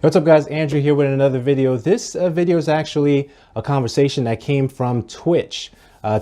What's up, guys? Andrew here with another video. This video is actually a conversation that came from Twitch,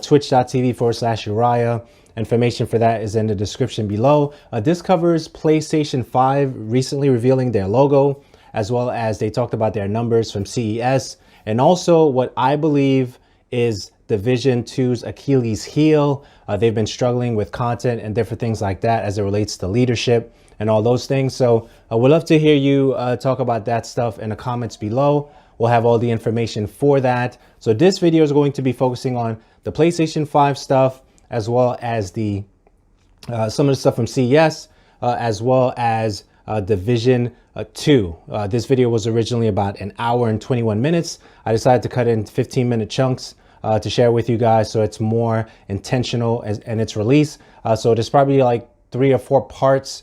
twitch.tv/Uriah. Information for that is in the description below. This covers PlayStation 5 recently revealing their logo, as well as they talked about their numbers from CES, and also what I believe is Division 2's Achilles heel. They've been struggling with content and different things like that as it relates to leadership and all those things. So we'd love to hear you talk about that stuff in the comments below. We'll have all the information for that. So this video is going to be focusing on the PlayStation 5 stuff, as well as the some of the stuff from CES, as well as Division 2. This video was originally about an hour and 21 minutes. I decided to cut it in 15-minute chunks to share with you guys, so it's more intentional in its release. So there's probably like 3 or 4 parts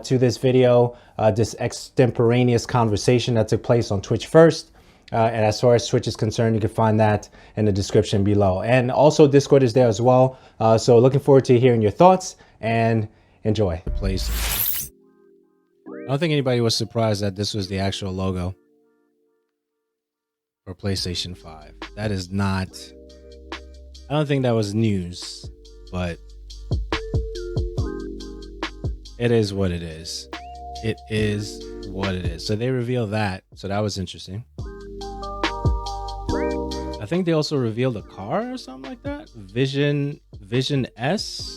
to this video, this extemporaneous conversation that took place on Twitch first. And as far as Twitch is concerned, you can find that in the description below. And also Discord is there as well. So looking forward to hearing your thoughts and enjoy. PlayStation. I don't think anybody was surprised that this was the actual logo for PlayStation 5. That is not, I don't think that was news, but it is what it is. It is what it is. So they reveal that. So that was interesting. I think they also revealed a car or something like that. Vision S.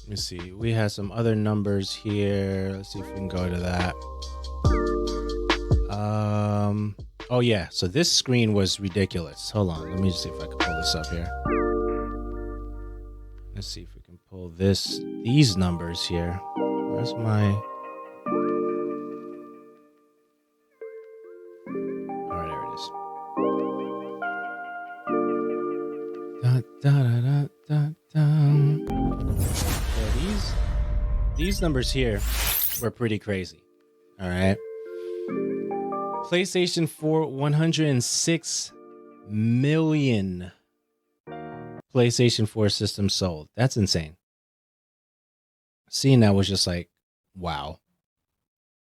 Let me see. We have some other numbers here. Let's see if we can go to that. Oh yeah. So this screen was ridiculous. Hold on. Let me just see if I can pull this up here. Let's see if we can pull these numbers here. Where's my... All right, there it is. So these numbers here were pretty crazy. All right. PlayStation 4, 106 million PlayStation 4 systems sold. That's insane. Seeing that was just like, wow.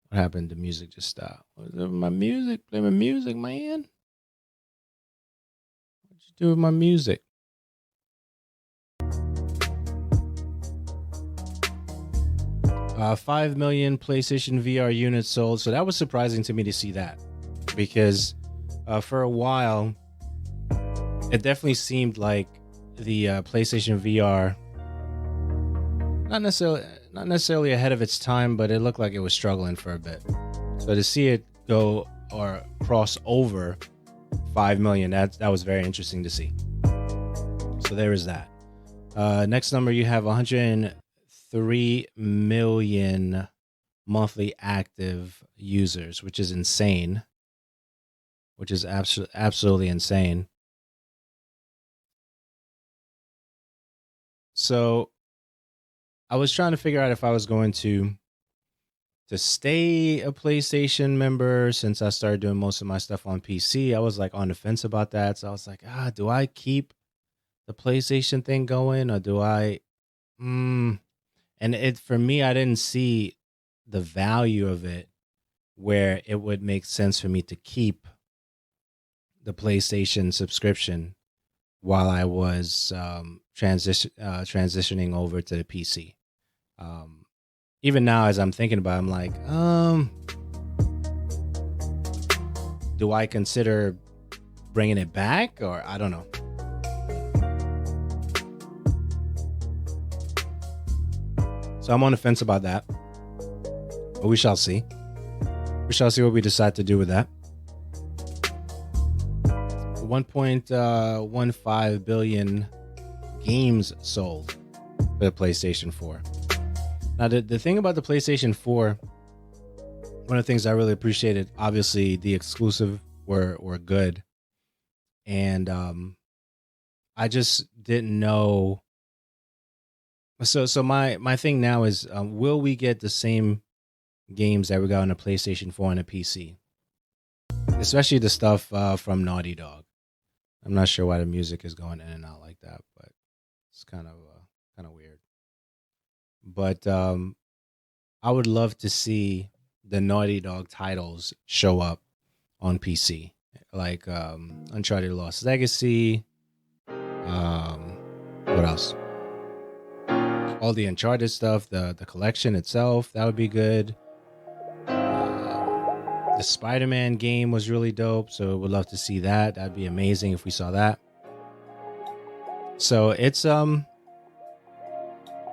What happened? The music just stopped. My music? Play my music, man. What'd you do with my music? Uh, 5 million PlayStation VR units sold. So that was surprising to me to see that, because for a while, it definitely seemed like the PlayStation VR, not necessarily ahead of its time, but it looked like it was struggling for a bit. So to see it go or cross over 5 million, that was very interesting to see. So there is that. Next number, you have 103 million monthly active users, which is insane. Which is absolutely insane. So I was trying to figure out if I was going to stay a PlayStation member, since I started doing most of my stuff on PC. I was like on the fence about that. So I was like, do I keep the PlayStation thing going, or do I? And for me, I didn't see the value of it where it would make sense for me to keep the PlayStation subscription while I was transitioning over to the PC. Even now, as I'm thinking about it, I'm like, do I consider bringing it back, or I don't know. So I'm on the fence about that, but we shall see. We shall see what we decide to do with that. 1.15 billion games sold for the PlayStation 4. Now, the thing about the PlayStation 4, one of the things I really appreciated, obviously the exclusive were good. And I just didn't know. So my thing now is, will we get the same games that we got on the PlayStation 4 and the PC? Especially the stuff from Naughty Dog. I'm not sure why the music is going in and out like that, but it's kind of weird. But I would love to see the Naughty Dog titles show up on PC, like Uncharted Lost Legacy. What else? All the Uncharted stuff, the collection itself, that would be good. The Spider-Man game was really dope, so would love to see that. That'd be amazing if we saw that. So it's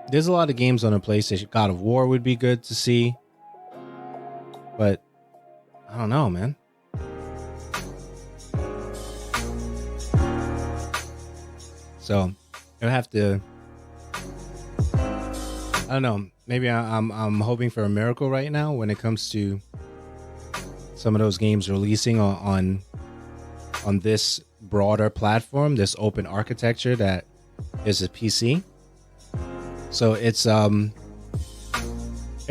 there's a lot of games on the PlayStation. God of War would be good to see, but I don't know, man. So I have to. I don't know. Maybe I'm hoping for a miracle right now when it comes to some of those games releasing on this broader platform, this open architecture that is a PC. So it's it'd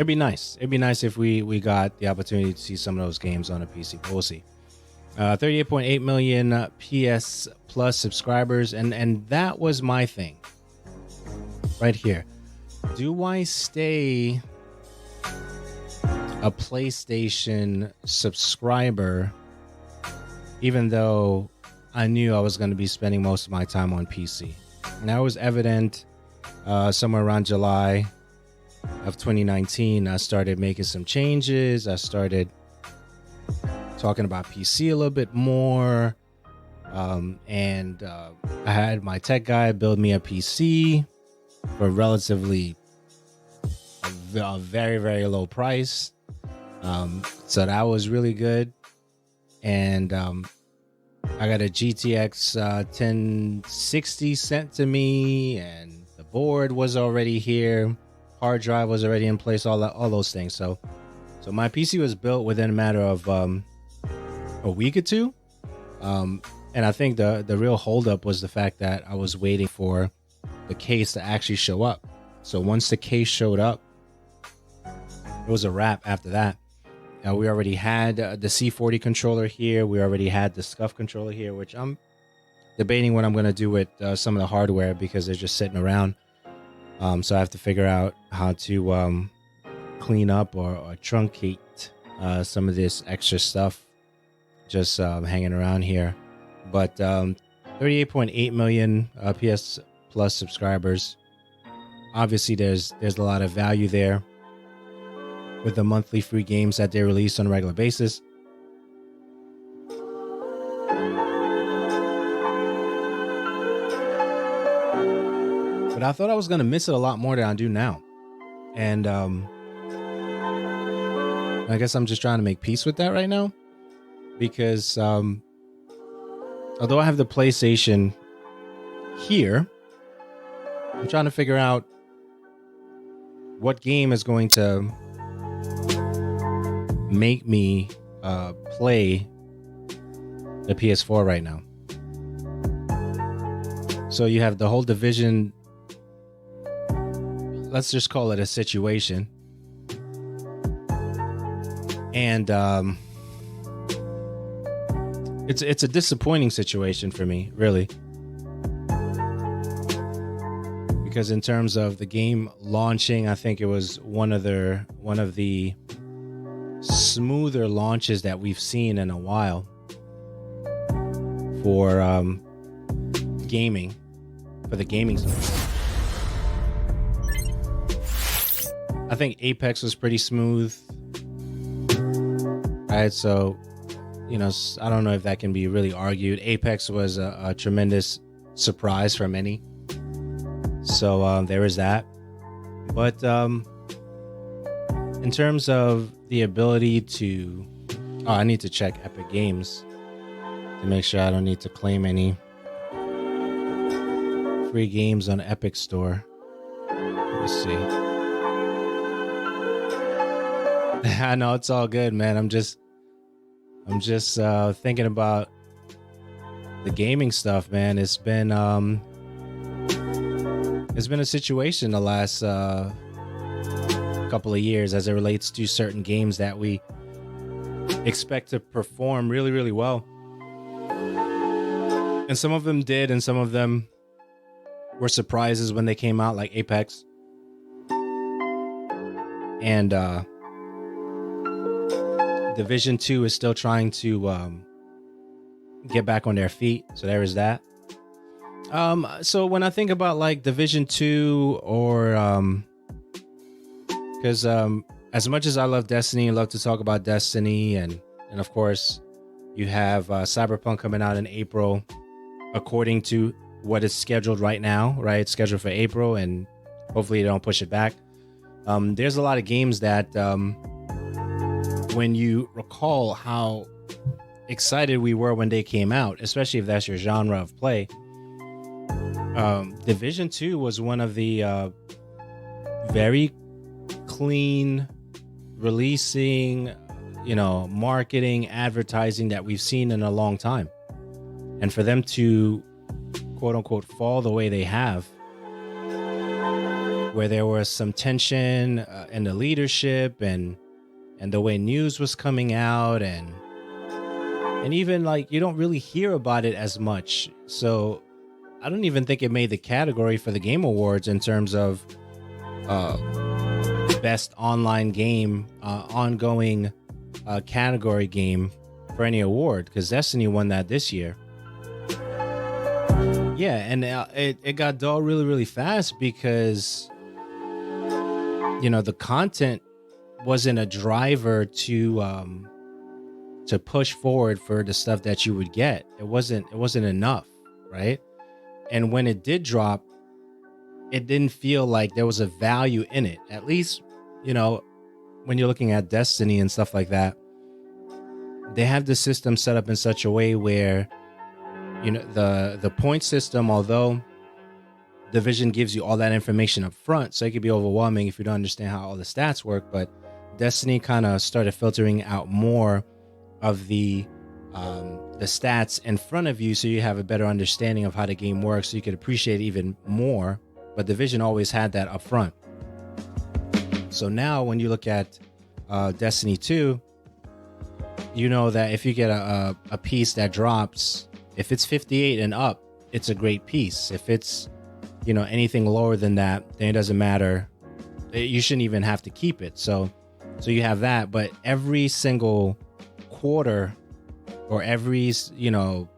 be nice. It'd be nice if we got the opportunity to see some of those games on a PC. But we'll see. 38.8 million PS Plus subscribers, and that was my thing right here. Do I stay a PlayStation subscriber even though I knew I was going to be spending most of my time on PC? And that was evident somewhere around July of 2019. I started making some changes. I started talking about PC a little bit more. And I had my tech guy build me a PC for relatively a very, very low price. So that was really good. And I got a GTX 1060 sent to me, and the board was already here. Hard drive was already in place, all those things. So my PC was built within a matter of a week or two. And I think the real holdup was the fact that I was waiting for the case to actually show up. So once the case showed up, it was a wrap after that. We already had the C40 controller here. We already had the SCUF controller here, which I'm debating what I'm going to do with some of the hardware because they're just sitting around. So I have to figure out how to clean up or truncate some of this extra stuff just hanging around here. But 38.8 million PS Plus subscribers. Obviously, there's a lot of value there with the monthly free games that they release on a regular basis. But I thought I was going to miss it a lot more than I do now. And I guess I'm just trying to make peace with that right now. Because although I have the PlayStation here, I'm trying to figure out what game is going to make me play the PS4 right now. So you have the whole Division, let's just call it a situation. And it's a disappointing situation for me, really. Because in terms of the game launching, I think it was one of the smoother launches that we've seen in a while for gaming, for the gaming stuff. I think Apex was pretty smooth. Right, so I don't know if that can be really argued. Apex was a tremendous surprise for many. So there is that. But in terms of the ability to... Oh, I need to check Epic Games to make sure I don't need to claim any free games on Epic Store. Let's see. I know, it's all good, man. I'm just thinking about the gaming stuff, man. It's been a situation the last couple of years as it relates to certain games that we expect to perform really, really well. And some of them did, and some of them were surprises when they came out, like Apex. and Division 2 is still trying to get back on their feet. So there is that. So when I think about like Division 2 or because as much as I love Destiny and love to talk about Destiny, and of course you have Cyberpunk coming out in April according to what is scheduled right now, right? It's scheduled for April, and hopefully they don't push it back. There's a lot of games that when you recall how excited we were when they came out, especially if that's your genre of play, Division 2 was one of the very clean releasing, marketing, advertising that we've seen in a long time. And for them to quote unquote fall the way they have, where there was some tension in the leadership and the way news was coming out, and even like you don't really hear about it as much. So I don't even think it made the category for the Game Awards in terms of best online game, ongoing category game for any award, because Destiny won that this year. Yeah, and it got dull really, really fast because the content wasn't a driver to push forward for the stuff that you would get. It wasn't enough, right? And when it did drop, it didn't feel like there was a value in it. At least, when you're looking at Destiny and stuff like that, they have the system set up in such a way where, the point system, although Division gives you all that information up front, so it could be overwhelming if you don't understand how all the stats work. But Destiny kind of started filtering out more of the stats in front of you, so you have a better understanding of how the game works, so you could appreciate it even more. But Division always had that up front. So now when you look at Destiny 2, you know that if you get a piece that drops, if it's 58 and up, it's a great piece. If it's anything lower than that, then it doesn't matter. You shouldn't even have to keep it. So you have that. But every single quarter, or every 3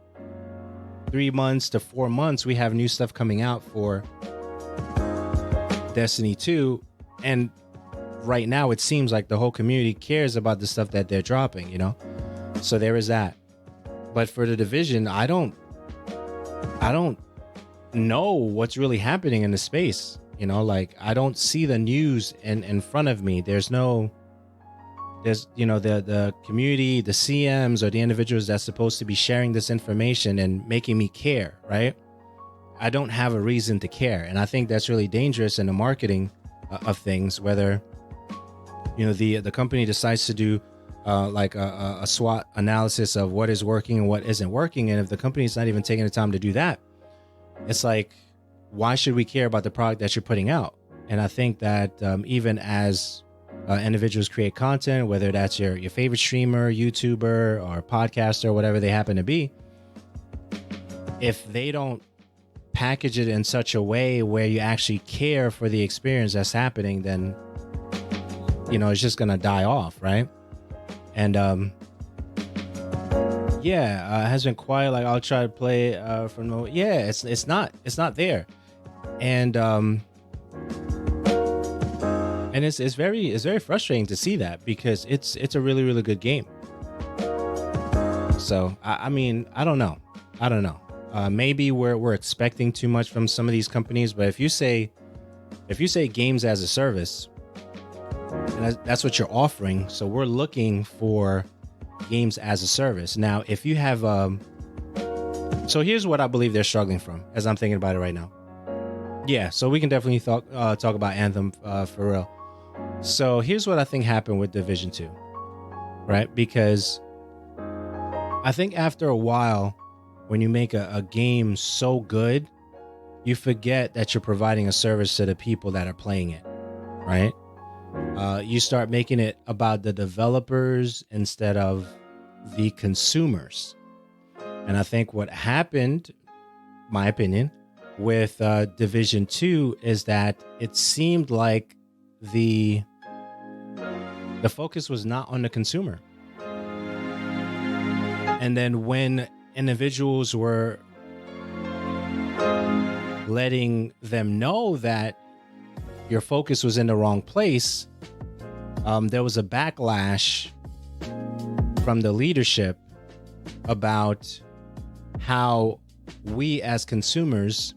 months to 4 months, we have new stuff coming out for Destiny 2. And right now it seems like the whole community cares about the stuff that they're dropping, so there is that. But for the Division, I don't know what's really happening in the space. Like I don't see the news in front of me. There's the community, the CMs, or the individuals that's supposed to be sharing this information and making me care, right? I don't have a reason to care. And I think that's really dangerous in the marketing of things, whether the company decides to do like a SWOT analysis of what is working and what isn't working. And if the company's not even taking the time to do that, it's like, why should we care about the product that you're putting out? And I think that even as individuals create content, whether that's your favorite streamer, YouTuber, or podcaster, whatever they happen to be, if they don't package it in such a way where you actually care for the experience that's happening, then it's just gonna die off, right? And it has been quiet. Like I'll try to play from the it's not there. And it's very frustrating to see that, because it's a really, really good game. So I mean, I don't know. Maybe we're expecting too much from some of these companies, but if you say games as a service, and that's what you're offering, so we're looking for games as a service. Now, if you have so here's what I believe they're struggling from, as I'm thinking about it right now. Yeah, so we can definitely talk about Anthem for real. So here's what I think happened with Division 2, right? Because I think after a while, when you make a game so good, you forget that you're providing a service to the people that are playing it, right? You start making it about the developers instead of the consumers. And I think what happened, my opinion, with Division 2 is that it seemed like the The focus was not on the consumer. And then when individuals were letting them know that your focus was in the wrong place, there was a backlash from the leadership about how we as consumers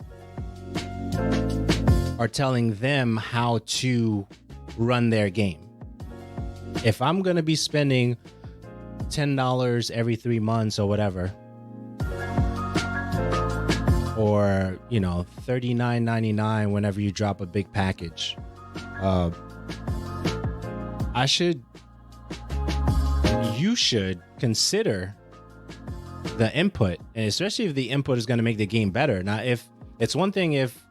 are telling them how to run their game. If I'm going to be spending $10 every 3 months or whatever, or $39.99 whenever you drop a big package, you should consider the input, and especially if the input is going to make the game better. Now, if it's one thing if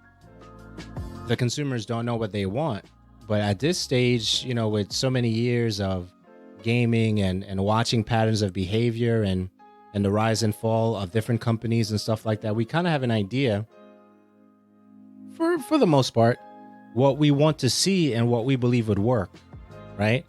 the consumers don't know what they want, but at this stage, with so many years of gaming and watching patterns of behavior and the rise and fall of different companies and stuff like that, we kind of have an idea, for the most part, what we want to see and what we believe would work, right?